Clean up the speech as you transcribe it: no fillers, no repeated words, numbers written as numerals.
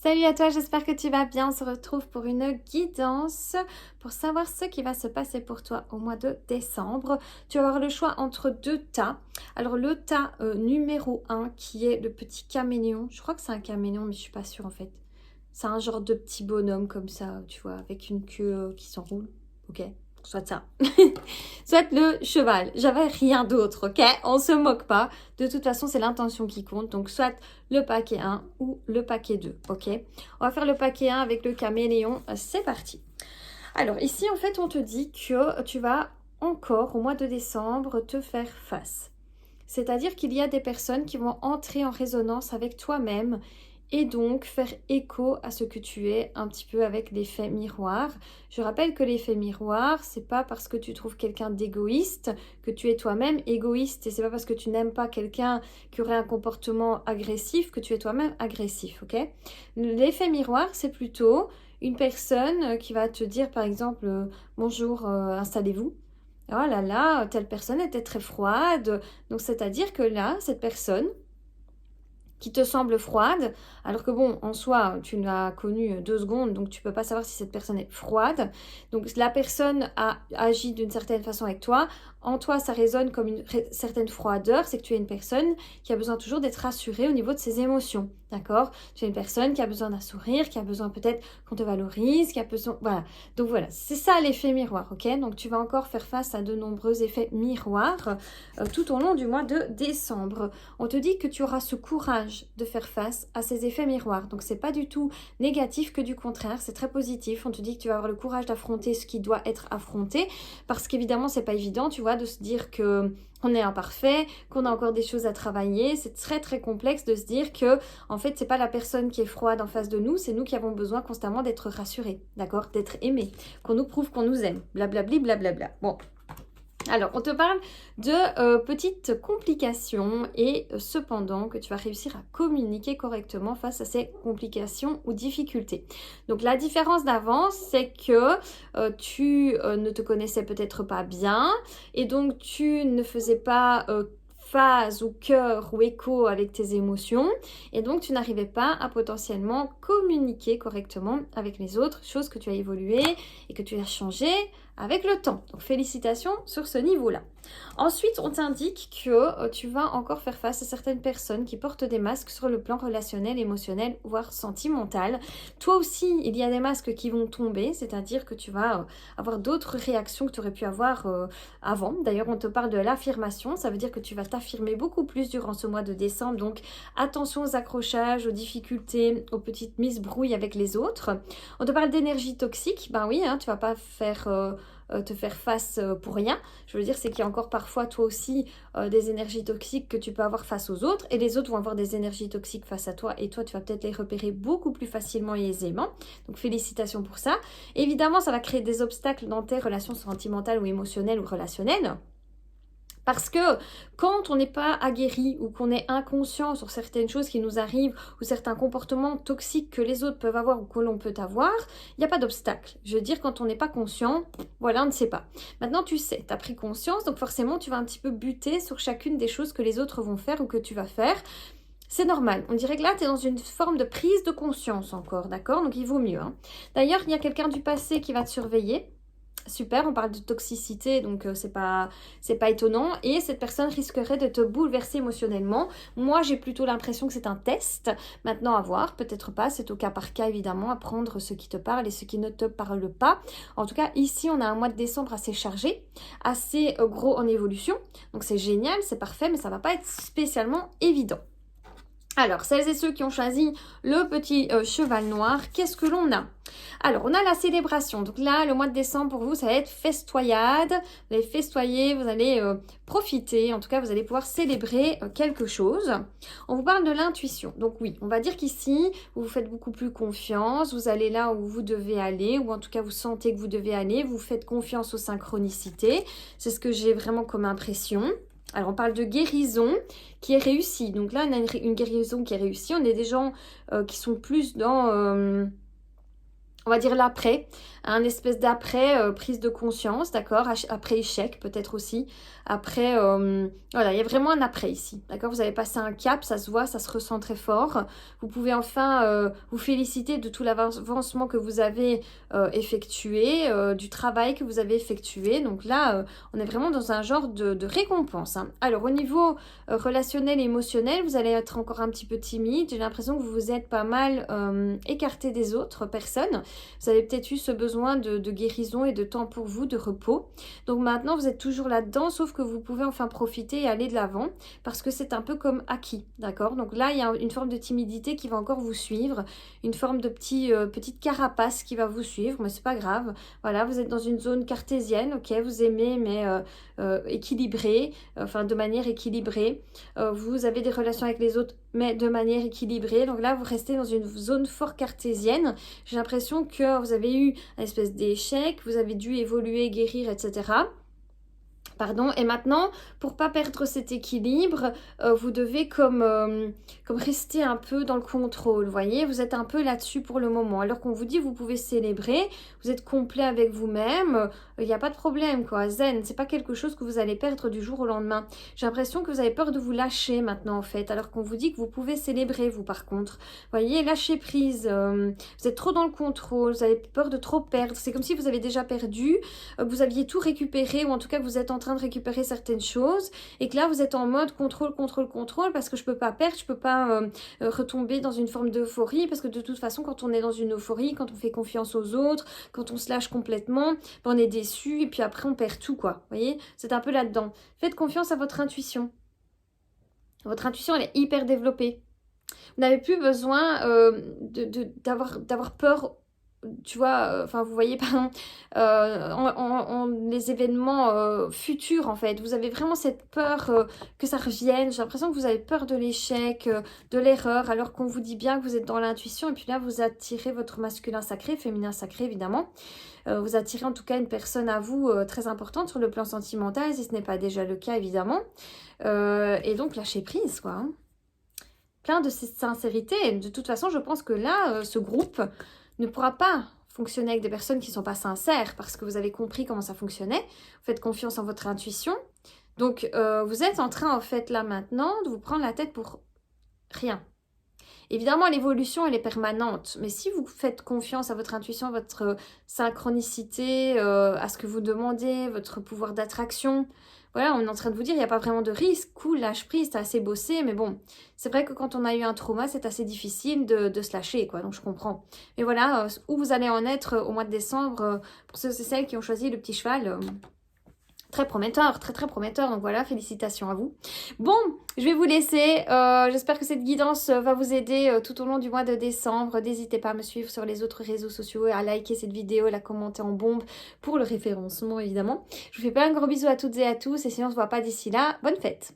Salut à toi, j'espère que tu vas bien. On se retrouve pour une guidance pour savoir ce qui va se passer pour toi au mois de décembre. Tu vas avoir le choix entre deux tas. Alors le tas numéro 1 qui est le petit caméléon. Je crois que c'est un caméléon mais je suis pas sûre en fait. C'est un genre de petit bonhomme comme ça, tu vois, avec une queue qui s'enroule. Ok, soit ça. Soit le cheval. J'avais rien d'autre, ok? On se moque pas. De toute façon, c'est l'intention qui compte. Donc, soit le paquet 1 ou le paquet 2, ok? On va faire le paquet 1 avec le caméléon. C'est parti. Alors, ici, en fait, on te dit que tu vas encore, au mois de décembre, te faire face. C'est-à-dire qu'il y a des personnes qui vont entrer en résonance avec toi-même et donc faire écho à ce que tu es un petit peu avec l'effet miroir. Je rappelle que l'effet miroir, c'est pas parce que tu trouves quelqu'un d'égoïste que tu es toi-même égoïste et c'est pas parce que tu n'aimes pas quelqu'un qui aurait un comportement agressif que tu es toi-même agressif, ok? L'effet miroir, c'est plutôt une personne qui va te dire par exemple bonjour, installez-vous. Oh là là, telle personne était très froide. Donc c'est-à-dire que là, cette personne qui te semble froide, alors que bon, en soi, tu l'as connue 2 secondes, donc tu peux pas savoir si cette personne est froide. Donc la personne a agi d'une certaine façon avec toi. En toi, ça résonne comme une certaine froideur, c'est que tu es une personne qui a besoin toujours d'être rassurée au niveau de ses émotions, d'accord? Tu es une personne qui a besoin d'un sourire, qui a besoin peut-être qu'on te valorise, qui a besoin... Voilà. Donc voilà, c'est ça l'effet miroir, ok? Donc tu vas encore faire face à de nombreux effets miroirs tout au long du mois de décembre. On te dit que tu auras ce courage de faire face à ces effets miroirs. Donc c'est pas du tout négatif, que du contraire, c'est très positif. On te dit que tu vas avoir le courage d'affronter ce qui doit être affronté parce qu'évidemment c'est pas évident, tu vois, de se dire que on est imparfait, qu'on a encore des choses à travailler. C'est très très complexe de se dire que en fait c'est pas la personne qui est froide en face de nous, c'est nous qui avons besoin constamment d'être rassurés, d'accord, d'être aimés, qu'on nous prouve qu'on nous aime, blablabli blablabla. Bon. Alors, on te parle de petites complications et cependant que tu vas réussir à communiquer correctement face à ces complications ou difficultés. Donc, la différence d'avance, c'est que tu ne te connaissais peut-être pas bien et donc tu ne faisais pas phase ou cœur ou écho avec tes émotions et donc tu n'arrivais pas à potentiellement communiquer correctement avec les autres, chose que tu as évolué et que tu as changé avec le temps. Donc félicitations sur ce niveau-là. Ensuite, on t'indique que tu vas encore faire face à certaines personnes qui portent des masques sur le plan relationnel, émotionnel, voire sentimental. Toi aussi, il y a des masques qui vont tomber, c'est-à-dire que tu vas avoir d'autres réactions que tu aurais pu avoir avant. D'ailleurs, on te parle de l'affirmation, ça veut dire que tu vas t'affirmer beaucoup plus durant ce mois de décembre. Donc, attention aux accrochages, aux difficultés, aux petites misbrouilles avec les autres. On te parle d'énergie toxique, ben oui, hein, tu vas pas te faire face pour rien. Je veux dire, c'est qu'il y a encore parfois toi aussi des énergies toxiques que tu peux avoir face aux autres et les autres vont avoir des énergies toxiques face à toi et toi tu vas peut-être les repérer beaucoup plus facilement et aisément. Donc félicitations pour ça. Évidemment, ça va créer des obstacles dans tes relations sentimentales ou émotionnelles ou relationnelles. Parce que quand on n'est pas aguerri ou qu'on est inconscient sur certaines choses qui nous arrivent ou certains comportements toxiques que les autres peuvent avoir ou que l'on peut avoir, il n'y a pas d'obstacle. Je veux dire, quand on n'est pas conscient, voilà, on ne sait pas. Maintenant, tu sais, tu as pris conscience, donc forcément, tu vas un petit peu buter sur chacune des choses que les autres vont faire ou que tu vas faire. C'est normal. On dirait que là, tu es dans une forme de prise de conscience encore, d'accord? Donc, il vaut mieux. Hein. D'ailleurs, il y a quelqu'un du passé qui va te surveiller. Super, on parle de toxicité, donc c'est pas étonnant. Et cette personne risquerait de te bouleverser émotionnellement. Moi, j'ai plutôt l'impression que c'est un test. Maintenant, à voir, peut-être pas. C'est au cas par cas, évidemment, à prendre ce qui te parle et ce qui ne te parle pas. En tout cas, ici, on a un mois de décembre assez chargé, assez gros en évolution. Donc, c'est génial, c'est parfait, mais ça va pas être spécialement évident. Alors, celles et ceux qui ont choisi le petit cheval noir, qu'est-ce que l'on a? Alors, on a la célébration. Donc là, le mois de décembre, pour vous, ça va être festoyade. Vous allez festoyer, vous allez profiter. En tout cas, vous allez pouvoir célébrer quelque chose. On vous parle de l'intuition. Donc oui, on va dire qu'ici, vous vous faites beaucoup plus confiance. Vous allez là où vous devez aller, ou en tout cas, vous sentez que vous devez aller. Vous faites confiance aux synchronicités. C'est ce que j'ai vraiment comme impression. Alors, on parle de guérison qui est réussie. Donc là, on a une guérison qui est réussie. On est des gens qui sont plus dans on va dire l'après, un espèce d'après, prise de conscience, d'accord, après échec peut-être aussi, après, voilà, il y a vraiment un après ici, d'accord, vous avez passé un cap, ça se voit, ça se ressent très fort, vous pouvez enfin vous féliciter de tout l'avancement que vous avez effectué, du travail que vous avez effectué, donc là, on est vraiment dans un genre de récompense, hein. Alors, au niveau relationnel et émotionnel, vous allez être encore un petit peu timide, j'ai l'impression que vous vous êtes pas mal écarté des autres personnes. Vous avez peut-être eu ce besoin de guérison et de temps pour vous, de repos. Donc maintenant, vous êtes toujours là-dedans, sauf que vous pouvez enfin profiter et aller de l'avant parce que c'est un peu comme acquis, d'accord? Donc là, il y a une forme de timidité qui va encore vous suivre, une forme de petite carapace qui va vous suivre, mais c'est pas grave. Voilà, vous êtes dans une zone cartésienne, ok? Vous aimez, mais équilibrée, enfin de manière équilibrée. Vous avez des relations avec les autres, mais de manière équilibrée. Donc là, vous restez dans une zone fort cartésienne. J'ai l'impression que vous avez eu une espèce d'échec, vous avez dû évoluer, guérir, etc. Pardon, et maintenant, pour pas perdre cet équilibre, vous devez comme rester un peu dans le contrôle, vous voyez, vous êtes un peu là-dessus pour le moment, alors qu'on vous dit vous pouvez célébrer, vous êtes complet avec vous-même, il n'y a pas de problème quoi, zen, c'est pas quelque chose que vous allez perdre du jour au lendemain. J'ai l'impression que vous avez peur de vous lâcher maintenant en fait, alors qu'on vous dit que vous pouvez célébrer vous par contre, vous voyez, lâcher prise, vous êtes trop dans le contrôle, vous avez peur de trop perdre, c'est comme si vous avez déjà perdu, vous aviez tout récupéré, ou en tout cas que vous êtes en train de récupérer certaines choses et que là vous êtes en mode contrôle, contrôle, contrôle parce que je peux pas perdre, je peux pas retomber dans une forme d'euphorie parce que de toute façon quand on est dans une euphorie, quand on fait confiance aux autres, quand on se lâche complètement, on est déçu et puis après on perd tout quoi, vous voyez, c'est un peu là-dedans. Faites confiance à votre intuition. Votre intuition elle est hyper développée. Vous n'avez plus besoin d'avoir peur, tu vois, enfin vous voyez, pardon, les événements futurs en fait. Vous avez vraiment cette peur que ça revienne. J'ai l'impression que vous avez peur de l'échec, de l'erreur, alors qu'on vous dit bien que vous êtes dans l'intuition. Et puis là, vous attirez votre masculin sacré, féminin sacré évidemment. Vous attirez en tout cas une personne à vous très importante sur le plan sentimental, si ce n'est pas déjà le cas évidemment. Et donc lâchez prise quoi, hein. Plein de sincérité. De toute façon, je pense que là, ce groupe ne pourra pas fonctionner avec des personnes qui ne sont pas sincères parce que vous avez compris comment ça fonctionnait. Vous faites confiance en votre intuition. Donc, vous êtes en train, en fait, là, maintenant, de vous prendre la tête pour rien. Évidemment, l'évolution, elle est permanente. Mais si vous faites confiance à votre intuition, à votre synchronicité, à ce que vous demandez, votre pouvoir d'attraction, voilà, on est en train de vous dire, il n'y a pas vraiment de risque. Cool, lâche prise, t'as assez bossé. Mais bon, c'est vrai que quand on a eu un trauma, c'est assez difficile de se lâcher, quoi. Donc, je comprends. Mais voilà, où vous allez en être au mois de décembre, pour ceux et celles qui ont choisi le petit cheval... très prometteur, très très prometteur, donc voilà, félicitations à vous. Bon, je vais vous laisser, j'espère que cette guidance va vous aider tout au long du mois de décembre. N'hésitez pas à me suivre sur les autres réseaux sociaux et à liker cette vidéo, la commenter en bombe pour le référencement évidemment. Je vous fais plein de gros bisous à toutes et à tous et si on ne se voit pas d'ici là, bonne fête!